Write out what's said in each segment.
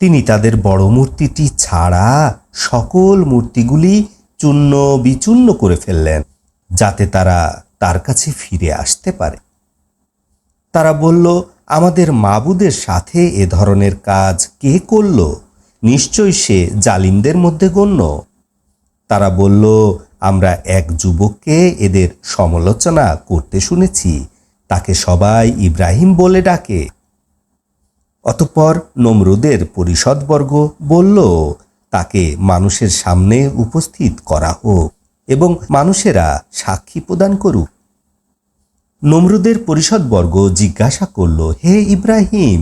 তিনি তাদের বড় মূর্তিটি ছাড়া সকল মূর্তিগুলি চূর্ণ বিচূর্ণ করে ফেললেন, যাতে তারা তার কাছে ফিরে আসতে পারে। তারা বলল, আমাদের মাবুদের সাথে এ ধরনের কাজ কে করল? নিশ্চয়ই সে জালিমদের মধ্যে গণ্য। তারা বলল, আমরা এক যুবককে এদের সমালোচনা করতে শুনেছি, তাকে সবাই ইব্রাহিম বলে ডাকে। অতঃপর নমরুদের পরিষদবর্গ বলল, তাকে মানুষের সামনে উপস্থিত করা হোক এবং মানুষেরা সাক্ষী প্রদান করুক। নমরুদের পরিষদবর্গ জিজ্ঞাসা করল, হে ইব্রাহিম,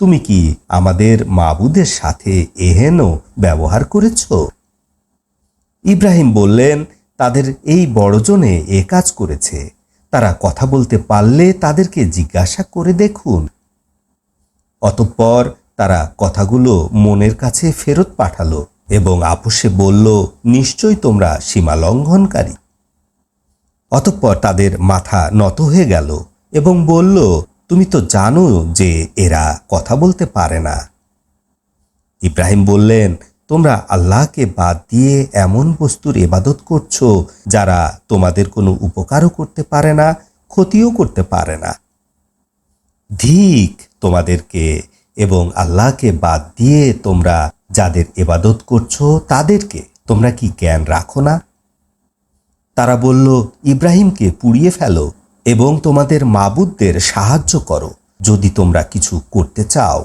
তুমি কি আমাদের মাবুদের সাথে এহেন ব্যবহার করেছ? ইব্রাহিম বললেন, তাদের এই বড়জনে এ কাজ করেছে। তারা কথা বলতে পারলে তাদেরকে জিজ্ঞাসা করে দেখুন। অতঃপর তারা কথাগুলো মনের কাছে ফেরত পাঠালো এবং আপোষে বলল, নিশ্চয়ই তোমরা সীমা লঙ্ঘনকারী। অতঃপর তাদের মাথা নত হয়ে গেল এবং বলল, তুমি তো জানো যে এরা কথা বলতে পারে না। ইব্রাহিম বললেন, তোমরা আল্লাহকে বাদ দিয়ে এমন বস্তুর ইবাদত করছো যারা তোমাদের কোনো উপকারও করতে পারে না, ক্ষতিও করতে পারে না। ধিক তোমাদেরকে এবং আল্লাহকে বাদ দিয়ে তোমরা যাদের ইবাদত করছো তাদেরকে। তোমরা কি জ্ঞান রাখো না? তারা বলল, ইব্রাহিমকে পুড়িয়ে ফেলো এবং তোমাদের মাবুদদের সাহায্য করো যদি তোমরা কিছু করতে চাও।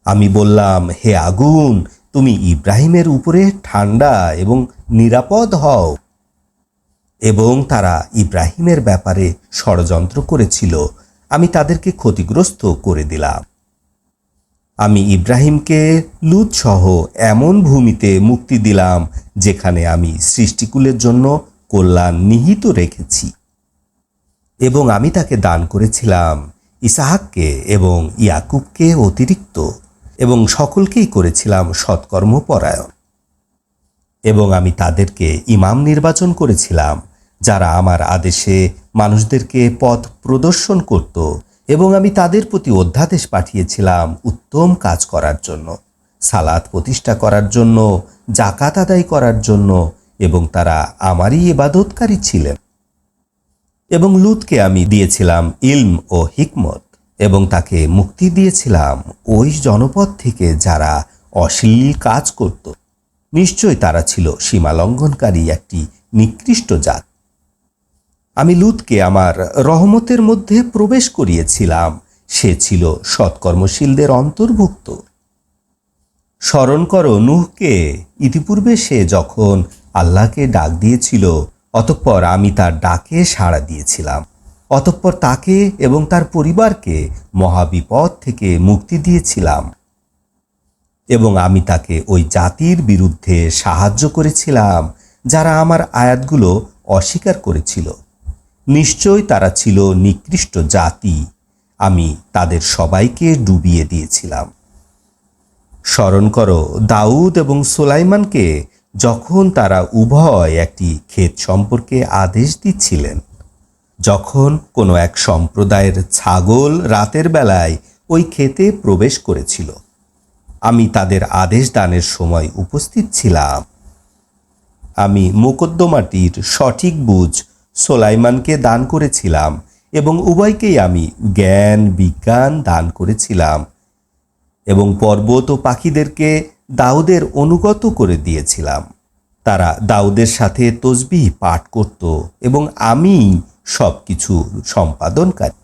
আমি বললাম, হে আগুন, তুমি ইব্রাহিমের উপরে ঠান্ডা এবং নিরাপদ হও। এবং তারা ইব্রাহিমের ব্যাপারে ষড়যন্ত্র করেছিল, আমি তাদেরকে ক্ষতিগ্রস্ত করে দিলাম। আমি ইব্রাহিমকে লুত সহ এমন ভূমিতে মুক্তি দিলাম যেখানে আমি সৃষ্টিকুলের জন্য কল্যাণ নিহিত রেখেছি। এবং আমি তাকে দান করেছিলাম ইসাহাককে এবং ইয়াকুবকে অতিরিক্ত, এবং সকলকেই করেছিলাম সৎকর্মপরায়ণ। এবং আমি তাদেরকে ইমাম নির্বাচন করেছিলাম যারা আমার আদেশে মানুষদেরকে পথ প্রদর্শন করত, এবং আমি তাদের প্রতি অধ্যাদেশ পাঠিয়েছিলাম উত্তম কাজ করার জন্য, সালাত প্রতিষ্ঠা করার জন্য, জাকাত আদায় করার জন্য, এবং তারা আমারই ইবাদতকারী ছিলেন। এবং লুতকে আমি দিয়েছিলাম ইলম ও হিকমত, এবং তাকে মুক্তি দিয়েছিলাম ওই জনপদ থেকে যারা অশ্লীল কাজ করত। নিশ্চয় তারা ছিল সীমালঙ্ঘনকারী একটি নিকৃষ্ট জাত। আমি লুতকে আমার রহমতের মধ্যে প্রবেশ করিয়েছিলাম, সে ছিল সৎকর্মশীলদের অন্তর্ভুক্ত। স্মরণ করো নূহকে, ইতিপূর্বে সে যখন আল্লাহকে ডাক দিয়েছিল, অতঃপর আমি তার ডাকে সাড়া দিয়েছিলাম। অতঃপর তাকে এবং তার পরিবারকে মহাবিপদ থেকে মুক্তি দিয়েছিলাম, এবং আমি তাকে ওই জাতির বিরুদ্ধে সাহায্য করেছিলাম যারা আমার আয়াতগুলো অস্বীকার করেছিল। নিশ্চয় তারা ছিল নিকৃষ্ট জাতি, আমি তাদের সবাইকে ডুবিয়ে দিয়েছিলাম। স্মরণ করো দাউদ এবং সুলাইমানকে, যখন তারা উভয় একটি ক্ষেত সম্পর্কে আদেশ দিচ্ছিলেন। যখন কোনো এক সম্প্রদায়ের ছাগল রাতের বেলায় ওই ক্ষেতে প্রবেশ করেছিল, আমি তাদের আদেশ দানের সময় উপস্থিত ছিলাম। আমি মোকদ্দমাটির সঠিক বুঝ সুলাইমানকে দান করেছিলাম, এবং উভয়কেই আমি জ্ঞান বিজ্ঞান দান করেছিলাম, এবং পর্বত ও পাখিদেরকে দাউদের অনুগত করে দিয়েছিলাম। তারা দাউদের সাথে তসবিহ পাঠ করত, এবং আমি সব কিছু সম্পাদনকারী।